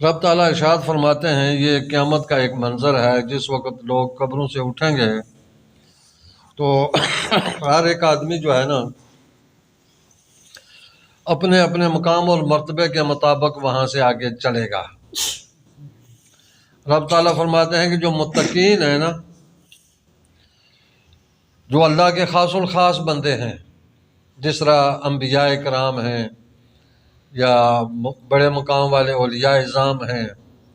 رب تعالیٰ ارشاد فرماتے ہیں یہ قیامت کا ایک منظر ہے جس وقت لوگ قبروں سے اٹھیں گے تو ہر ایک آدمی جو ہے نا اپنے اپنے مقام اور مرتبے کے مطابق وہاں سے آگے چلے گا۔ رب تعالیٰ فرماتے ہیں کہ جو متقین ہیں نا، جو اللہ کے خاص الخاص بندے ہیں، جس طرح انبیاء کرام ہیں یا بڑے مقام والے اولیاء اعظام ہیں،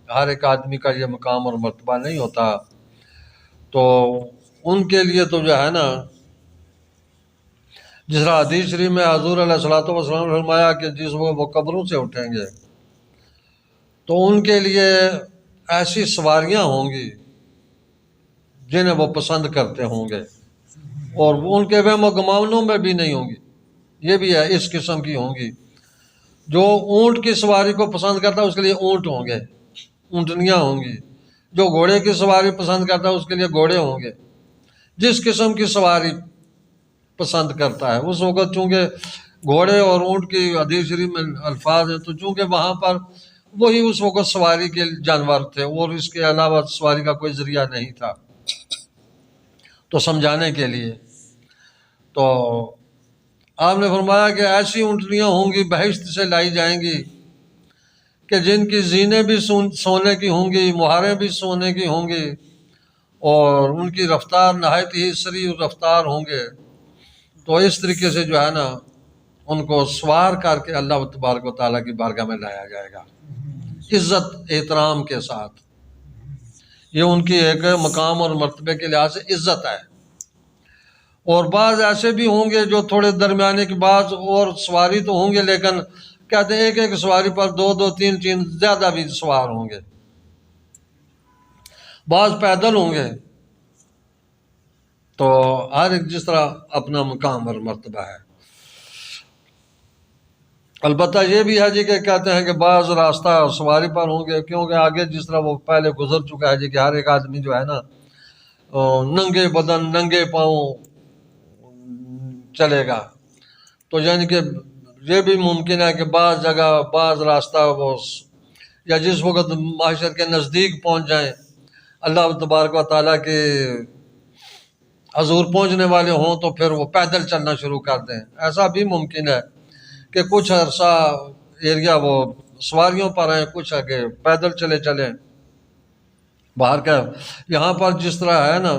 ہر ایک آدمی کا یہ مقام اور مرتبہ نہیں ہوتا، تو ان کے لیے تو جو ہے نا، جس طرح حدیث شریف میں حضور علیہ الصلوۃ والسلام نے فرمایا کہ جس وہ قبروں سے اٹھیں گے تو ان کے لیے ایسی سواریاں ہوں گی جنہیں وہ پسند کرتے ہوں گے، اور ان کے وہم و گمانوں میں بھی نہیں ہوں گی۔ یہ بھی ہے، اس قسم کی ہوں گی۔ جو اونٹ کی سواری کو پسند کرتا ہے اس کے لیے اونٹ ہوں گے، اونٹنیاں ہوں گی۔ جو گھوڑے کی سواری پسند کرتا ہے اس کے لیے گھوڑے ہوں گے۔ جس قسم کی سواری پسند کرتا ہے اس وقت، چونکہ گھوڑے اور اونٹ کی حدیث شریف میں الفاظ ہیں، تو چونکہ وہاں پر وہی اس وقت سواری کے جانور تھے اور اس کے علاوہ سواری کا کوئی ذریعہ نہیں تھا، تو سمجھانے کے لیے تو آپ نے فرمایا کہ ایسی اونٹنیاں ہوں گی بہشت سے لائی جائیں گی کہ جن کی زینے بھی سونے کی ہوں گی، مہاریں بھی سونے کی ہوں گی، اور ان کی رفتار نہایت ہی سریع رفتار ہوں گے۔ تو اس طریقے سے جو ہے نا ان کو سوار کر کے اللہ تبارک و تعالیٰ کی بارگاہ میں لایا جائے گا، عزت احترام کے ساتھ۔ یہ ان کی ایک مقام اور مرتبے کے لحاظ سے عزت ہے۔ اور بعض ایسے بھی ہوں گے جو تھوڑے درمیانے کے بعض اور سواری تو ہوں گے، لیکن کہتے ہیں ایک ایک سواری پر دو دو تین تین زیادہ بھی سوار ہوں گے، بعض پیدل ہوں گے۔ تو ہر ایک جس طرح اپنا مقام اور مرتبہ ہے۔ البتہ یہ بھی ہے جی کہ کہتے ہیں کہ بعض راستہ سواری پر ہوں گے، کیونکہ آگے جس طرح وہ پہلے گزر چکا ہے جی کہ ہر ایک آدمی جو ہے نا ننگے بدن ننگے پاؤں چلے گا، تو یعنی کہ یہ بھی ممکن ہے کہ بعض جگہ بعض راستہ وہ یا جس وقت معاشر کے نزدیک پہنچ جائیں، اللہ تبارک و تعالیٰ کے حضور پہنچنے والے ہوں تو پھر وہ پیدل چلنا شروع کر دیں۔ ایسا بھی ممکن ہے کہ کچھ عرصہ ایریا وہ سواریوں پر ہیں، کچھ آگے پیدل چلے چلیں۔ باہر کا یہاں پر جس طرح ہے نا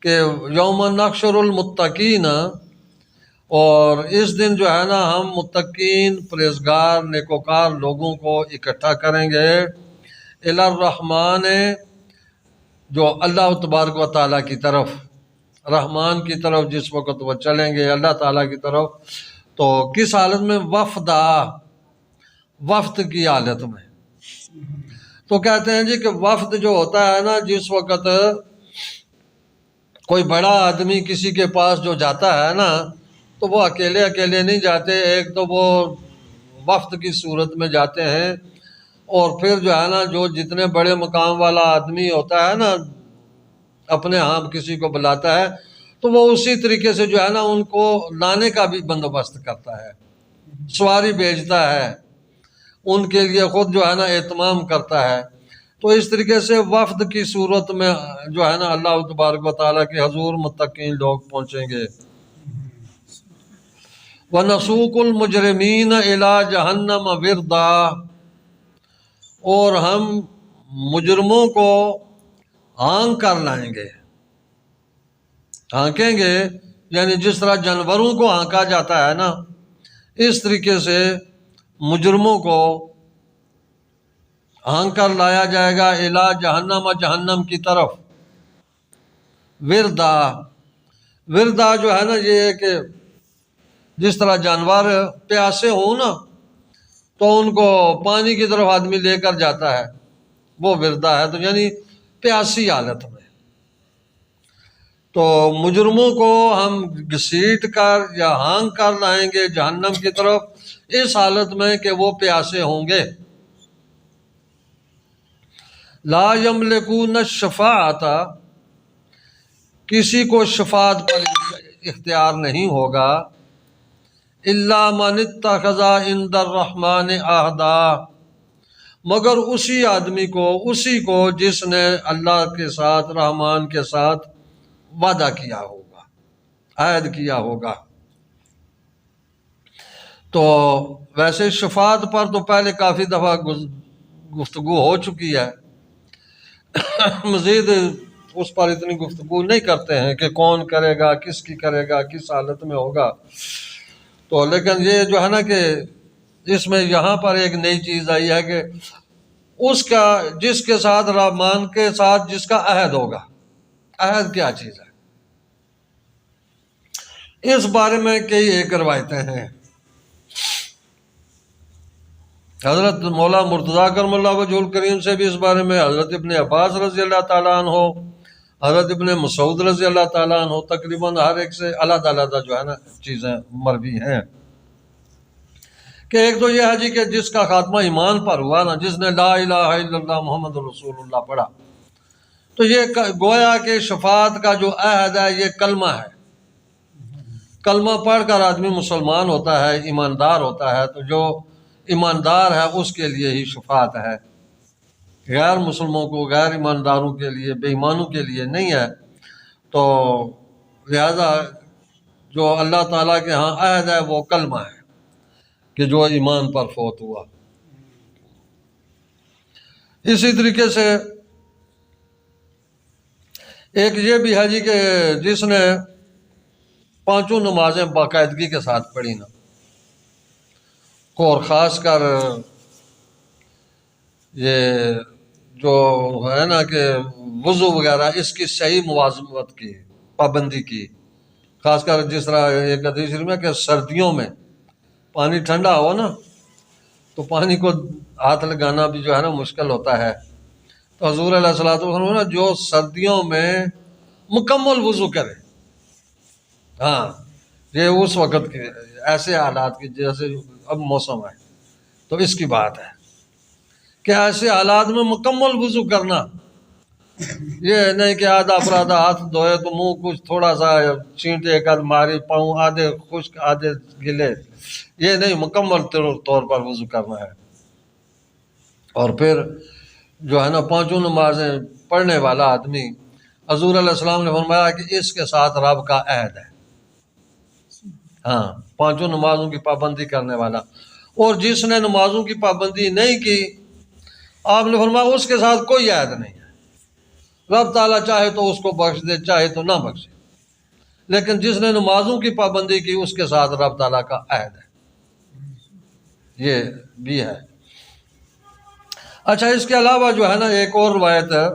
کہ یوم نحشر المتقین، اور اس دن جو ہے نا ہم متقین پرہیزگار نیکوکار لوگوں کو اکٹھا کریں گے الی الرحمن، جو اللہ تبارک و تعالیٰ کی طرف، رحمان کی طرف جس وقت وہ چلیں گے اللہ تعالیٰ کی طرف، تو کس حالت میں؟ وفد کی حالت میں۔ تو کہتے ہیں جی کہ وفد جو ہوتا ہے نا، جس وقت کوئی بڑا آدمی کسی کے پاس جو جاتا ہے نا تو وہ اکیلے اکیلے نہیں جاتے، ایک تو وہ وفد کی صورت میں جاتے ہیں، اور پھر جو ہے نا جو جتنے بڑے مقام والا آدمی ہوتا ہے نا اپنے ہاں کسی کو بلاتا ہے تو وہ اسی طریقے سے جو ہے نا ان کو لانے کا بھی بندوبست کرتا ہے، سواری بھیجتا ہے، ان کے لیے خود جو ہے نا اہتمام کرتا ہے۔ تو اس طریقے سے وفد کی صورت میں جو ہے نا اللہ تبارک و تعالیٰ کے حضور متقین لوگ پہنچیں گے۔ وَنَسُوقُ الْمُجْرِمِينَ إِلَىٰ جَهَنَّمَ وِرْدًا، اور ہم مجرموں کو ہانک کر لائیں گے۔ ہانکیں گے یعنی جس طرح جانوروں کو ہانکا جاتا ہے نا، اس طریقے سے مجرموں کو ہانک کر لایا جائے گا الی جہنم، جہنم کی طرف۔ وردا جو ہے نا یہ ہے کہ جس طرح جانور پیاسے ہوں نا تو ان کو پانی کی طرف آدمی لے کر جاتا ہے، وہ وردا ہے، تو یعنی پیاسی حالت میں۔ تو مجرموں کو ہم گھسیٹ کر یا ہانک کر لائیں گے جہنم کی طرف، اس حالت میں کہ وہ پیاسے ہوں گے۔ لا یملکون الشفاعۃ، کسی کو شفاعت پر اختیار نہیں ہوگا، الا من اتخذ عند الرحمن عہدا، مگر اسی آدمی کو، اسی کو جس نے اللہ کے ساتھ، رحمان کے ساتھ وعدہ کیا ہوگا، عہد کیا ہوگا۔ تو ویسے شفاعت پر تو پہلے کافی دفعہ گفتگو ہو چکی ہے، مزید اس پر اتنی گفتگو نہیں کرتے ہیں کہ کون کرے گا، کس کی کرے گا، کس حالت میں ہوگا۔ تو لیکن یہ جو ہے نا کہ اس میں یہاں پر ایک نئی چیز آئی ہے کہ اس کا، جس کے ساتھ، رحمان کے ساتھ جس کا عہد ہوگا۔ عہد کیا چیز ہے؟ اس بارے میں کئی ایک روایتیں ہیں۔ حضرت مولا مرتضیٰ کرم اللہ وجہ الکریم سے بھی اس بارے میں، حضرت ابن عباس رضی اللہ تعالیٰ عنہ، حضرت ابن مسعود رضی اللہ تعالیٰ عنہ، تقریباً ہر ایک سے علیحدہ علیحدہ جو ہے نا چیزیں مروی ہیں۔ کہ ایک تو یہ ہے جی کہ جس کا خاتمہ ایمان پر ہوا نا، جس نے لا الہ الا اللہ محمد رسول اللہ پڑھا، تو یہ گویا کہ شفاعت کا جو عہد ہے یہ کلمہ ہے۔ کلمہ پڑھ کر آدمی مسلمان ہوتا ہے، ایماندار ہوتا ہے، تو جو ایماندار ہے اس کے لیے ہی شفاعت ہے، غیر مسلموں کو، غیر ایمانداروں کے لیے، بے ایمانوں کے لیے نہیں ہے۔ تو لہذا جو اللہ تعالیٰ کے ہاں عہد ہے وہ کلمہ ہے کہ جو ایمان پر فوت ہوا۔ اسی طریقے سے ایک یہ بھی ہے جی کہ جس نے پانچوں نمازیں باقاعدگی کے ساتھ پڑھی نا، اور خاص کر یہ جو ہے نا کہ وضو وغیرہ، اس کی صحیح مواظبت کی، پابندی کی، خاص کر جس طرح ایک حدیث میں کہ سردیوں میں پانی ٹھنڈا ہو نا تو پانی کو ہاتھ لگانا بھی جو ہے نا مشکل ہوتا ہے۔ تو حضور علیہ الصلوۃ والسلام نا جو سردیوں میں مکمل وضو کرے، ہاں یہ اس وقت کے ایسے حالات کی، جیسے اب موسم ہے تو اس کی بات ہے کہ ایسے حالات میں مکمل وضو کرنا، یہ نہیں کہ آدھا افرادہ ہاتھ دھوئے تو منہ کچھ تھوڑا سا چینٹے ایک آدھ ماری، پاؤں آدھے خشک آدھے گلے، یہ نہیں، مکمل طور پر وضو کرنا ہے۔ اور پھر جو ہے نا پانچوں نمازیں پڑھنے والا آدمی، حضور علیہ السلام نے فرمایا کہ اس کے ساتھ رب کا عہد ہے، ہاں پانچوں نمازوں کی پابندی کرنے والا۔ اور جس نے نمازوں کی پابندی نہیں کی، آپ نے فرمایا اس کے ساتھ کوئی عہد نہیں ہے، رب تعالیٰ چاہے تو اس کو بخش دے، چاہے تو نہ بخشے، لیکن جس نے نمازوں کی پابندی کی اس کے ساتھ رب تعالیٰ کا عہد ہے، یہ بھی ہے۔ اچھا، اس کے علاوہ جو ہے نا ایک اور روایت ہے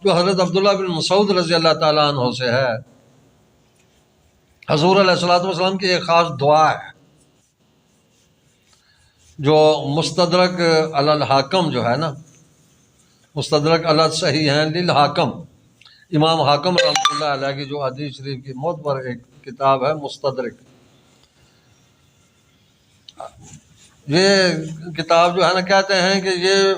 جو حضرت عبداللہ بن مسعود رضی اللہ تعالیٰ عنہ سے ہے۔ حضور علیہ الصلوۃ والسلام کی ایک خاص دعا ہے جو مستدرک علی الحاکم جو ہے نا، مستدرک علی الصحیحین للحاکم، امام حاکم رحمۃ اللہ علیہ کی جو حدیث شریف کی معتبر ایک کتاب ہے مستدرک، یہ کتاب جو ہے نا کہتے ہیں کہ یہ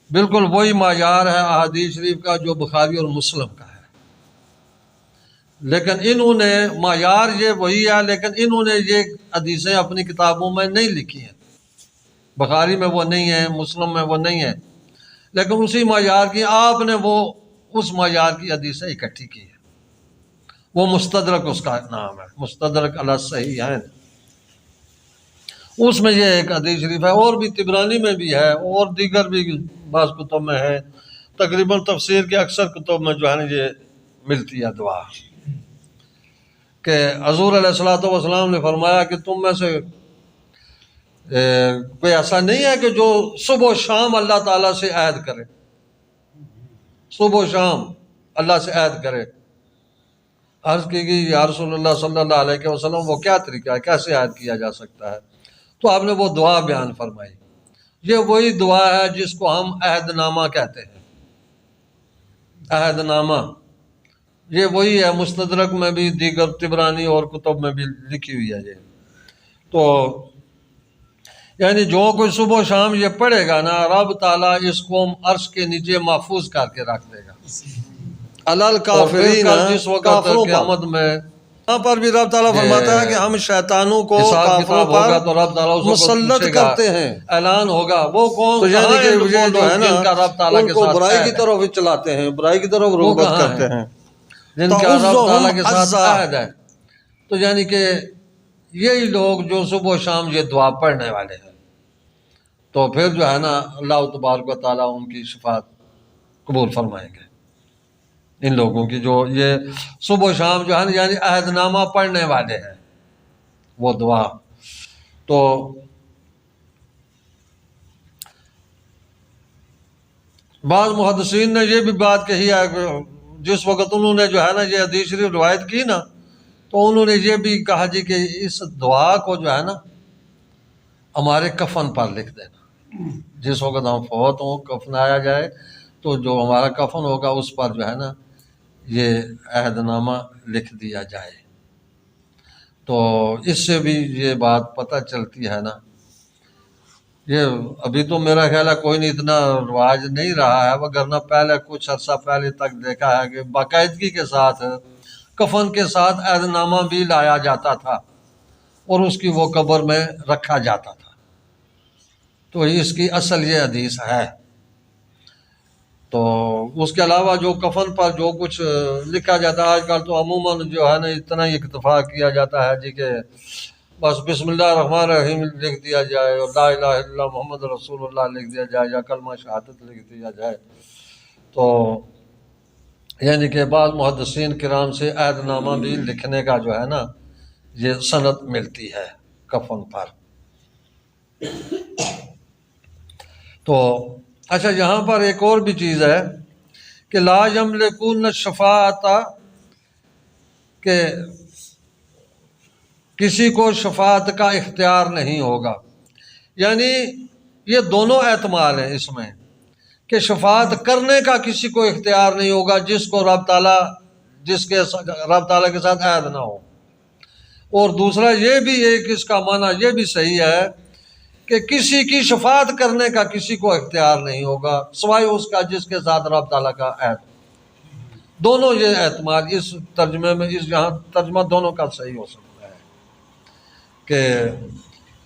بالکل وہی معیار ہے احادیث شریف کا جو بخاری اور مسلم کا ہے، لیکن انہوں نے معیار یہ وہی ہے، لیکن انہوں نے یہ حدیثیں اپنی کتابوں میں نہیں لکھی ہیں، بخاری میں وہ نہیں ہیں، مسلم میں وہ نہیں ہیں، لیکن اسی معیار کی آپ نے وہ اس معیار کی حدیثیں اکٹھی کی ہیں، وہ مستدرک اس کا نام ہے، مستدرک علی الصحیحین۔ اس میں یہ ایک حدیث شریف ہے، اور بھی طبرانی میں بھی ہے، اور دیگر بھی بعض کتب میں ہے، تقریباً تفسیر کے اکثر کتب میں جو ہے نا یہ ملتی ہے دعا، کہ حضور علیہ الصلوۃ والسلام نے فرمایا کہ تم میں سے کوئی ایسا نہیں ہے کہ جو صبح و شام اللہ تعالیٰ سے عہد کرے، صبح و شام اللہ سے عہد کرے۔ عرض کی گئی یا رسول اللہ صلی اللہ علیہ وسلم وہ کیا طریقہ ہے، کیسے عہد کیا جا سکتا ہے؟ تو آپ نے وہ دعا بیان فرمائی، یہ وہی دعا ہے جس کو ہم عہد نامہ کہتے ہیں، عہد نامہ یہ وہی ہے، مستدرک میں بھی، دیگر طبرانی اور کتب میں بھی لکھی ہوئی ہے یہ۔ تو یعنی جو کوئی صبح و شام یہ پڑھے گا نا، رب تعالیٰ اس کو عرش کے نیچے محفوظ کر کے رکھ دے گا، الل کافرین، جس وقت قیامت میں یہاں پر بھی رب تعالیٰ فرماتا ہے کہ ہم شیطانوں کو حساب کافروں کتاب ہوگا پر تو رب تعالیٰ اس کو مسلط پوچھے گا، کرتے ہیں، اعلان ہوگا وہ کون تو یعنی کہ وہ یہ جو ہے لوگ جن کا رب نا تعالیٰ ان کے کو ساتھ برائی کی عہد ہے، طرف ہی چلاتے ہیں، برائی کی طرف وہ رغبت کہاں کرتے ہیں ہیں۔ جن کا رب تعزهم تعالیٰ کے ساتھ عزا، عہد ہے؟ تو یعنی کہ یہی لوگ جو صبح و شام یہ دعا پڑھنے والے ہیں، تو پھر جو ہے نا اللہ تبارک و تعالیٰ ان کی شفاعت قبول فرمائیں گے، ان لوگوں کی جو یہ صبح و شام جو ہے نا یعنی عہد نامہ پڑھنے والے ہیں وہ دعا۔ تو بعض محدثین نے یہ بھی بات کہی ہے کہ جس وقت انہوں نے جو ہے نا یہ حدیث شریف روایت کی نا، تو انہوں نے یہ بھی کہا جی کہ اس دعا کو جو ہے نا ہمارے کفن پر لکھ دینا، جس وقت ہم فوت ہوں کفنایا جائے تو جو ہمارا کفن ہوگا اس پر جو ہے نا یہ عہد نامہ لکھ دیا جائے۔ تو اس سے بھی یہ بات پتہ چلتی ہے نا، یہ ابھی تو میرا خیال ہے کوئی نہیں اتنا رواج نہیں رہا ہے، وگرنہ پہلے کچھ عرصہ پہلے تک دیکھا ہے کہ باقاعدگی کے ساتھ کفن کے ساتھ عہد نامہ بھی لایا جاتا تھا اور اس کی وہ قبر میں رکھا جاتا تھا۔ تو اس کی اصل یہ حدیث ہے۔ تو اس کے علاوہ جو کفن پر جو کچھ لکھا جاتا ہے آج کل تو عموماً جو ہے نا اتنا ہی اکتفا کیا جاتا ہے جی کہ بس بسم اللہ الرحمن الرحیم لکھ دیا جائے اور لا الہ الا اللہ محمد رسول اللہ لکھ دیا جائے یا کلمہ شہادت لکھ دیا جائے۔ تو یعنی کہ بعض محدثین کرام سے عہد نامہ بھی لکھنے کا جو ہے نا یہ سند ملتی ہے کفن پر۔ تو اچھا یہاں پر ایک اور بھی چیز ہے کہ لا یملکون الشفاعۃ، کہ کسی کو شفاعت کا اختیار نہیں ہوگا، یعنی یہ دونوں احتمال ہیں اس میں کہ شفاعت کرنے کا کسی کو اختیار نہیں ہوگا جس کو رب تعالیٰ کے ساتھ عہد نہ ہو، اور دوسرا یہ بھی ایک اس کا معنی یہ بھی صحیح ہے کہ کسی کی شفاعت کرنے کا کسی کو اختیار نہیں ہوگا سوائے اس کا جس کے ساتھ رب تعالیٰ کا عہد۔ دونوں یہ احتمال اس ترجمے میں اس یہاں ترجمہ دونوں کا صحیح ہو سکتا ہے کہ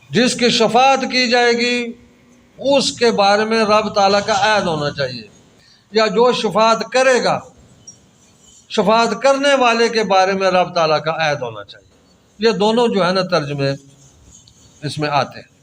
جس کی شفاعت کی جائے گی اس کے بارے میں رب تعالیٰ کا عہد ہونا چاہیے، یا جو شفاعت کرے گا شفاعت کرنے والے کے بارے میں رب تعالیٰ کا عہد ہونا چاہیے۔ یہ دونوں جو ہے نا ترجمے اس میں آ سکتے ہیں۔